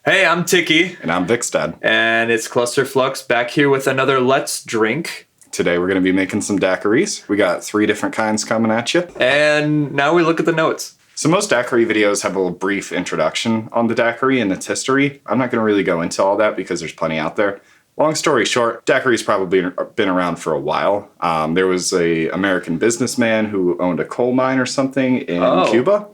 Hey, I'm Tiki. And I'm Vic's dad. And it's Cluster Flux back here with another Let's Drink. Today we're going to be making some daiquiris. We got 3 different kinds coming at you. And now we look at the notes. So most daiquiri videos have a brief introduction on the daiquiri and its history. I'm not going to really go into all that because there's plenty out there. Long story short, daiquiri's probably been around for a while. There was an American businessman who owned a coal mine or something in Cuba.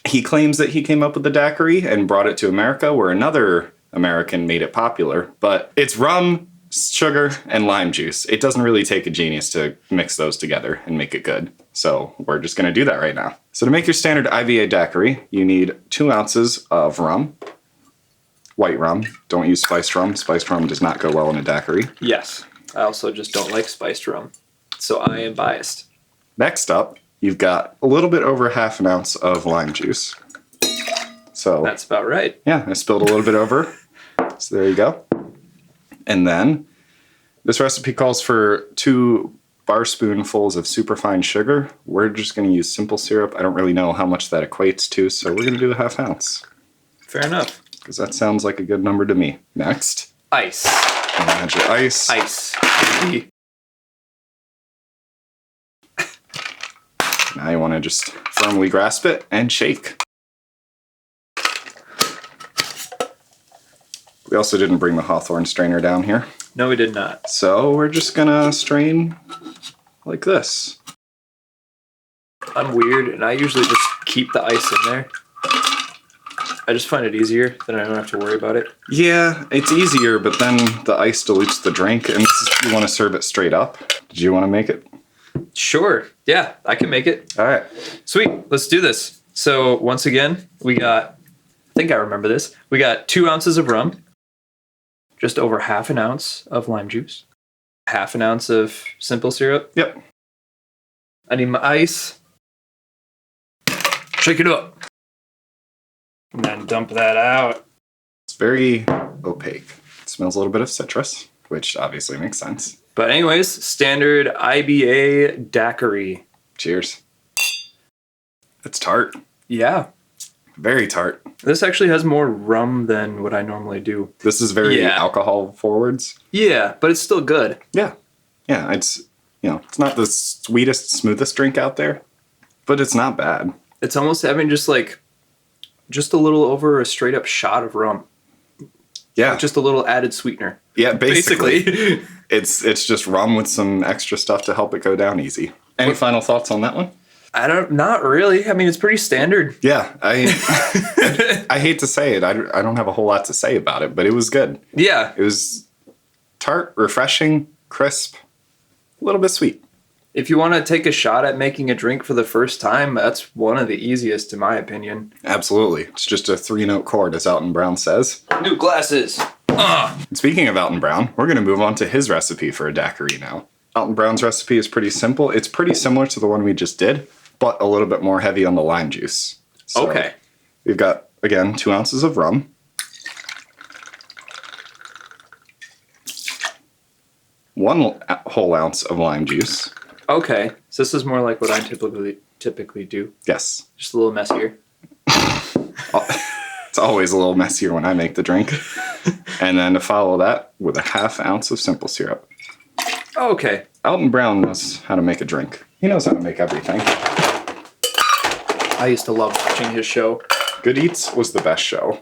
He claims that he came up with the daiquiri and brought it to America, where another American made it popular. But it's rum, sugar, and lime juice. It doesn't really take a genius to mix those together and make it good. So we're just going to do that right now. So to make your standard IBA daiquiri, you need 2 ounces of rum. White rum. Don't use spiced rum. Spiced rum does not go well in a daiquiri. Yes. I also just don't like spiced rum. So I am biased. Next up, you've got a little bit over ½ an ounce of lime juice. So that's about right. Yeah, I spilled a little bit over. So there you go. And then this recipe calls for 2 bar spoonfuls of superfine sugar. We're just going to use simple syrup. I don't really know how much that equates to, so we're going to do ½ ounce. Fair enough. Because that sounds like a good number to me. Next. Ice. Add your ice. Ice. Now you want to just firmly grasp it and shake. We also didn't bring the Hawthorne strainer down here. No, we did not. So we're just gonna strain like this. I'm weird, and I usually just keep the ice in there. I just find it easier, then I don't have to worry about it. Yeah, it's easier, but then the ice dilutes the drink, and you want to serve it straight up. Did you want to make it? Sure. Yeah, I can make it. All right. Sweet. Let's do this. So once again, we got, I think I remember this, we got 2 ounces of rum, just over ½ an ounce of lime juice, ½ an ounce of simple syrup. Yep. I need my ice. Shake it up. And then dump that out. It's very opaque. It smells a little bit of citrus, which obviously makes sense. But anyways, standard IBA Daiquiri. Cheers. It's tart. Yeah. Very tart. This actually has more rum than what I normally do. This is very alcohol forwards. Yeah, but it's still good. Yeah. Yeah, it's, it's not the sweetest, smoothest drink out there, but it's not bad. It's almost having just a little over a straight up shot of rum. Yeah. With just a little added sweetener. Yeah, basically. It's just rum with some extra stuff to help it go down easy. Any final thoughts on that one? Not really. I mean, it's pretty standard. Yeah, I hate to say it. I don't have a whole lot to say about it, but it was good. Yeah. It was tart, refreshing, crisp, a little bit sweet. If you want to take a shot at making a drink for the first time, that's one of the easiest, in my opinion. Absolutely. It's just a 3-note chord, as Alton Brown says. New glasses. Speaking of Alton Brown, we're going to move on to his recipe for a daiquiri now. Alton Brown's recipe is pretty simple. It's pretty similar to the one we just did, but a little bit more heavy on the lime juice. So okay. We've got, again, 2 ounces of rum. 1 whole ounce of lime juice. Okay. So this is more like what I typically do. Yes. Just a little messier. It's always a little messier when I make the drink. And then to follow that with a ½ ounce of simple syrup. Okay. Alton Brown knows how to make a drink. He knows how to make everything. I used to love watching his show. Good Eats was the best show.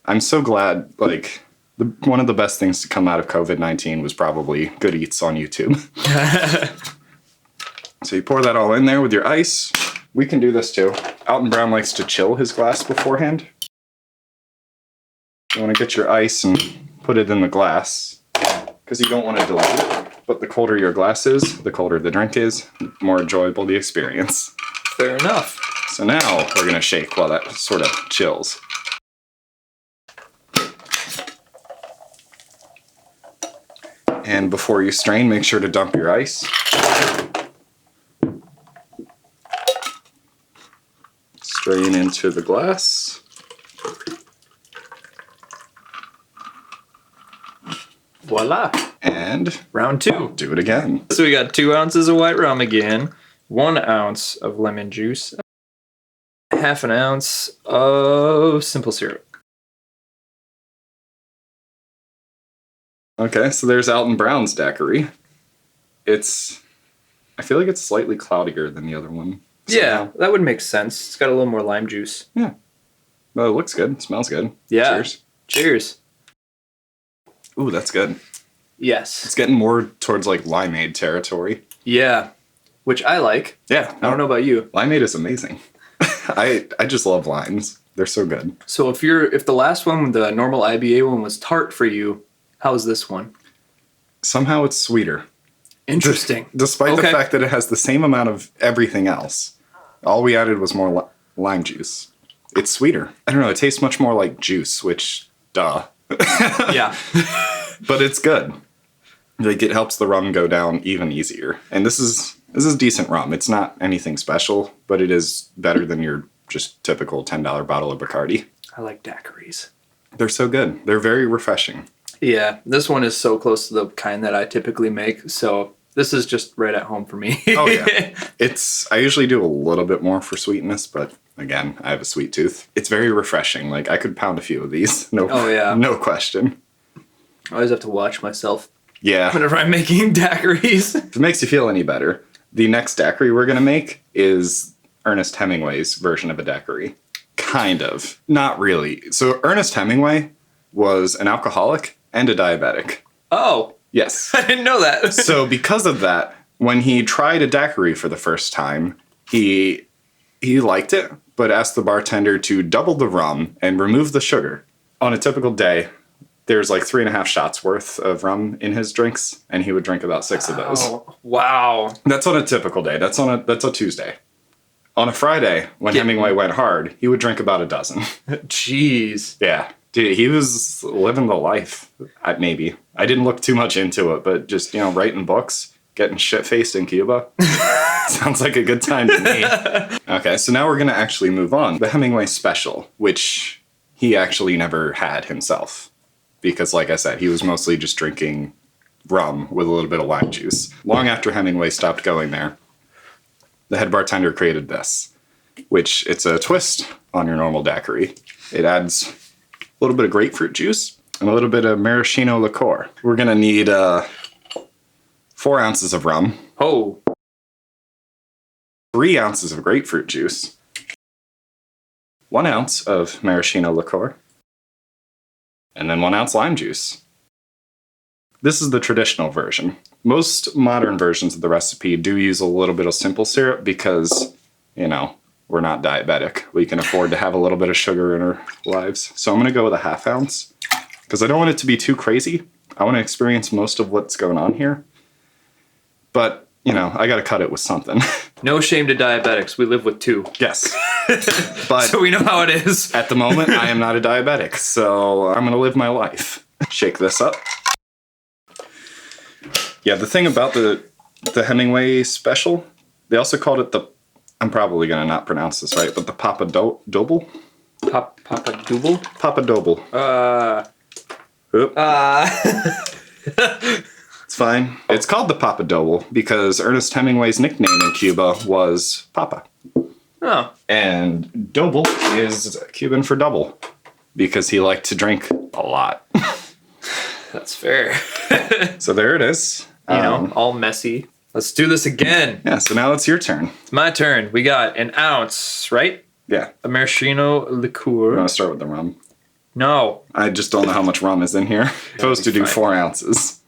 I'm so glad, one of the best things to come out of COVID-19 was probably Good Eats on YouTube. So you pour that all in there with your ice. We can do this too. Alton Brown likes to chill his glass beforehand. You want to get your ice and put it in the glass because you don't want to dilute it. But the colder your glass is, the colder the drink is, the more enjoyable the experience. Fair enough. So now we're going to shake while that sort of chills. And before you strain, make sure to dump your ice. Strain into the glass. Voila. And round 2. Do it again. So we got 2 ounces of white rum again, 1 ounce of lemon juice, ½ an ounce of simple syrup. Okay, so there's Alton Brown's daiquiri. I feel like it's slightly cloudier than the other one. Yeah, somehow. that would make sense. It's got a little more lime juice. Yeah. Well, it looks good. It smells good. Yeah. Cheers. Cheers. Ooh, that's good. Yes. It's getting more towards like limeade territory. Yeah. Which I like. Yeah. I don't know about you. Limeade is amazing. I just love limes. They're so good. So if the last one, the normal IBA one, was tart for you, how's this one? Somehow it's sweeter. Interesting. Despite the Okay. fact that it has the same amount of everything else. All we added was more lime juice. It's sweeter. I don't know. It tastes much more like juice, which, duh. Yeah. But it's good. Like, it helps the rum go down even easier. And this is decent rum. It's not anything special, but it is better than your just typical $10 bottle of Bacardi. I like daiquiris. They're so good. They're very refreshing. Yeah. This one is so close to the kind that I typically make. So this is just right at home for me. Oh, yeah. I usually do a little bit more for sweetness, but again, I have a sweet tooth. It's very refreshing. Like, I could pound a few of these. No, Oh, yeah. No question. I always have to watch myself Yeah. whenever I'm making daiquiris. If it makes you feel any better, the next daiquiri we're going to make is Ernest Hemingway's version of a daiquiri. Kind of. Not really. So Ernest Hemingway was an alcoholic and a diabetic. Oh, Yes. I didn't know that. So because of that, when he tried a daiquiri for the first time, he liked it, but asked the bartender to double the rum and remove the sugar. On a typical day, there's like 3.5 shots worth of rum in his drinks, and he would drink about 6 of those. Oh, wow. That's on a typical day. That's a Tuesday. On a Friday, when Yeah. Hemingway went hard, he would drink about a dozen. Jeez. Yeah. Dude, he was living the life. Maybe. I didn't look too much into it, but just, writing books, getting shit-faced in Cuba. Sounds like a good time to me. Okay, so now we're going to actually move on. The Hemingway Special, which he actually never had himself. Because, like I said, he was mostly just drinking rum with a little bit of lime juice. Long after Hemingway stopped going there, the head bartender created this, which it's a twist on your normal daiquiri. It adds a little bit of grapefruit juice and a little bit of maraschino liqueur. We're going to need 4 ounces of rum, Oh, 3 ounces of grapefruit juice, 1 ounce of maraschino liqueur, and then 1 ounce lime juice. This is the traditional version. Most modern versions of the recipe do use a little bit of simple syrup because, we're not diabetic. We can afford to have a little bit of sugar in our lives. So I'm going to go with a 1/2 ounce because I don't want it to be too crazy. I want to experience most of what's going on here. But, I got to cut it with something. no shame to diabetics. We live with 2. Yes. But So we know how it is. at the moment, I am not a diabetic. So I'm going to live my life. Shake this up. Yeah, the thing about the Hemingway Special, they also called it I'm probably going to not pronounce this right, but the Papa Doble? Papa Double? Papa Doble. Oop. It's fine. It's called the Papa Doble because Ernest Hemingway's nickname in Cuba was Papa. Oh, And Doble is Cuban for double because he liked to drink a lot. that's fair. So there it is. All messy. Let's do this again. Yeah, so now it's your turn. It's my turn. We got 1 ounce, right? Yeah. A maraschino I'm liqueur. going to start with the rum. No. I just don't know how much rum is in here. Supposed to do fine. 4 ounces.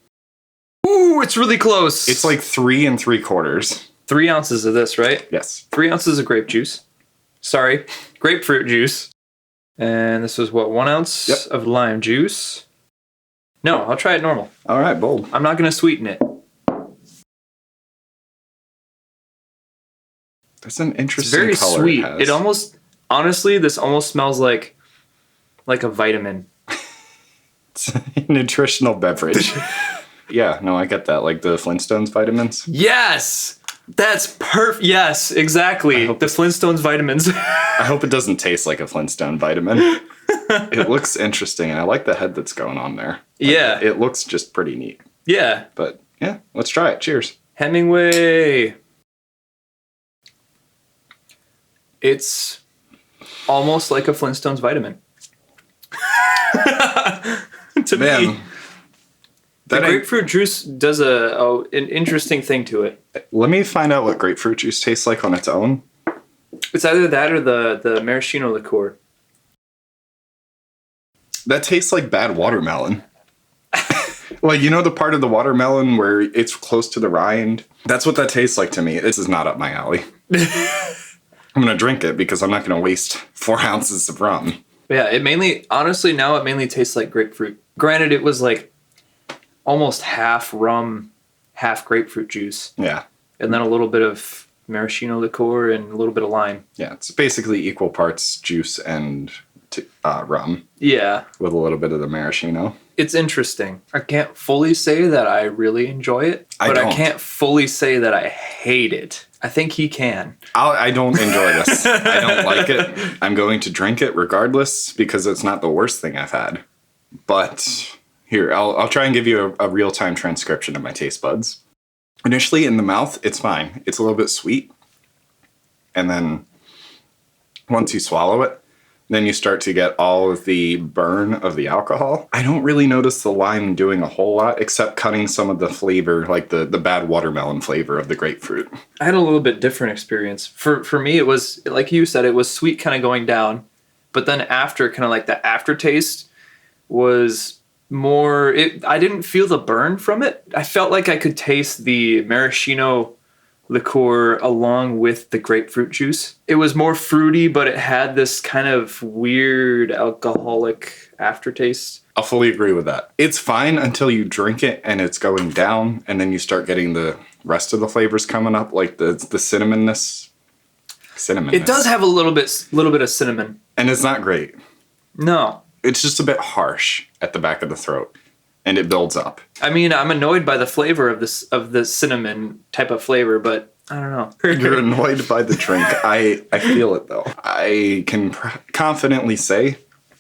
Ooh, it's really close. It's like 3 3/4. 3 ounces of this, right? Yes. 3 ounces of grape juice. Sorry, grapefruit juice. And this was 1 ounce Yep. of lime juice. No, I'll try it normal. All right, bold. I'm not going to sweeten it. That's an It's interesting very color sweet. it has. It almost, honestly, this almost smells like a vitamin. It's a nutritional beverage. Yeah, no, I get that. Like the Flintstones vitamins. Yes! That's perfect. Yes, exactly. The Flintstones vitamins. I hope it doesn't taste like a Flintstone vitamin. It looks interesting, and I like the head that's going on there. Yeah. It looks just pretty neat. Yeah. But yeah, let's try it. Cheers. Hemmingway. It's almost like a Flintstones vitamin. To me. Man, The grapefruit juice does an interesting thing to it. Let me find out what grapefruit juice tastes like on its own. It's either that or the maraschino liqueur. That tastes like bad watermelon. Well, you know the part of the watermelon where it's close to the rind? That's what that tastes like to me. This is not up my alley. I'm going to drink it because I'm not going to waste 4 ounces of rum. Yeah, honestly, now it mainly tastes like grapefruit. Granted, it was like almost half rum, half grapefruit juice. Yeah. And then a little bit of maraschino liqueur and a little bit of lime. Yeah, it's basically equal parts juice and rum. Yeah. With a little bit of the maraschino. It's interesting. I can't fully say that I really enjoy it, but I can't fully say that I hate it. I think he can. I don't enjoy this. I don't like it. I'm going to drink it regardless because it's not the worst thing I've had. But here, I'll try and give you a real-time transcription of my taste buds. Initially, in the mouth, it's fine. It's a little bit sweet. And then once you swallow it, then you start to get all of the burn of the alcohol. I don't really notice the lime doing a whole lot except cutting some of the flavor, like the bad watermelon flavor of the grapefruit. I had a little bit different experience. For me, it was, like you said, it was sweet kind of going down. But then after, kind of like the aftertaste was more, I didn't feel the burn from it. I felt like I could taste the maraschino liqueur along with the grapefruit juice. It was more fruity, but it had this kind of weird alcoholic aftertaste. I'll fully agree with that. It's fine until you drink it and it's going down, and then you start getting the rest of the flavors coming up, like the cinnamonness. It does have a little bit of cinnamon. And it's not great. No. It's just a bit harsh at the back of the throat. And it builds up. I mean, I'm annoyed by the flavor of the cinnamon type of flavor, but I don't know. You're annoyed by the drink. I feel it, though. I can confidently say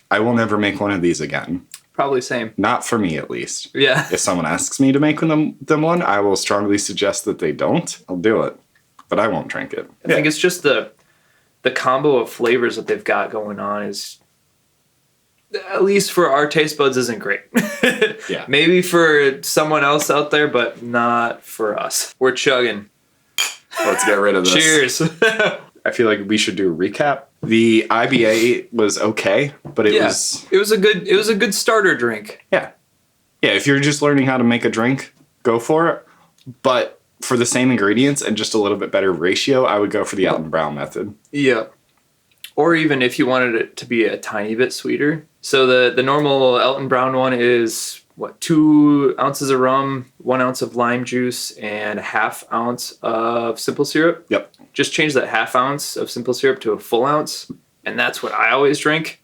I will never make one of these again. Probably same. Not for me, at least. Yeah. If someone asks me to make them one, I will strongly suggest that they don't. I'll do it. But I won't drink it. I think it's just the combo of flavors that they've got going on is, at least for our taste buds, isn't great. Yeah. Maybe for someone else out there, but not for us. We're chugging. Let's get rid of this. Cheers. I feel like we should do a recap. The IBA was okay, but it was a good starter drink. Yeah. Yeah, if you're just learning how to make a drink, go for it. But for the same ingredients and just a little bit better ratio, I would go for the Alton Brown method. Yeah. Or even if you wanted it to be a tiny bit sweeter. So the normal Alton Brown one is, 2 ounces of rum, 1 ounce of lime juice, and a half ounce of simple syrup. Yep. Just change that half ounce of simple syrup to a full ounce, and that's what I always drink.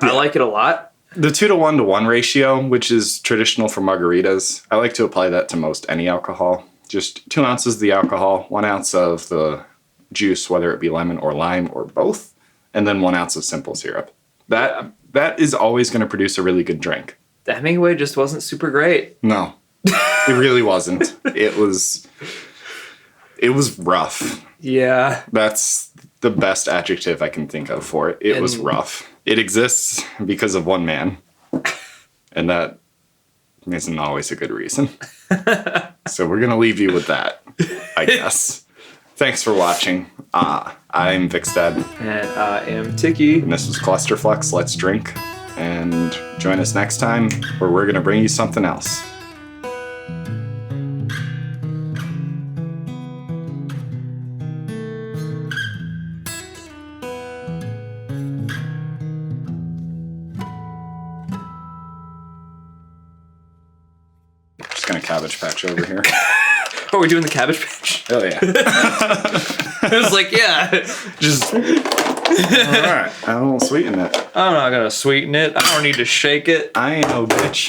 Yeah. I like it a lot. The 2:1 ratio, which is traditional for margaritas, I like to apply that to most any alcohol. Just 2 ounces of the alcohol, 1 ounce of the juice, whether it be lemon or lime or both, and then 1 ounce of simple syrup. That is always going to produce a really good drink. The Hemmingway just wasn't super great. No, it really wasn't. It was rough. Yeah. That's the best adjective I can think of for it. It was rough. It exists because of one man. And that isn't always a good reason. So we're going to leave you with that, I guess. Thanks for watching. I'm Vikstad. And I am Tiki. And this was Clusterflux. Let's drink. And join us next time where we're going to bring you something else. Just going to Cabbage Patch over here. Oh, we're doing the Cabbage Patch? Oh, yeah. I was like, yeah. Just... All right. I won't sweeten it. I'm not going to sweeten it. I don't need to shake it. I ain't no bitch.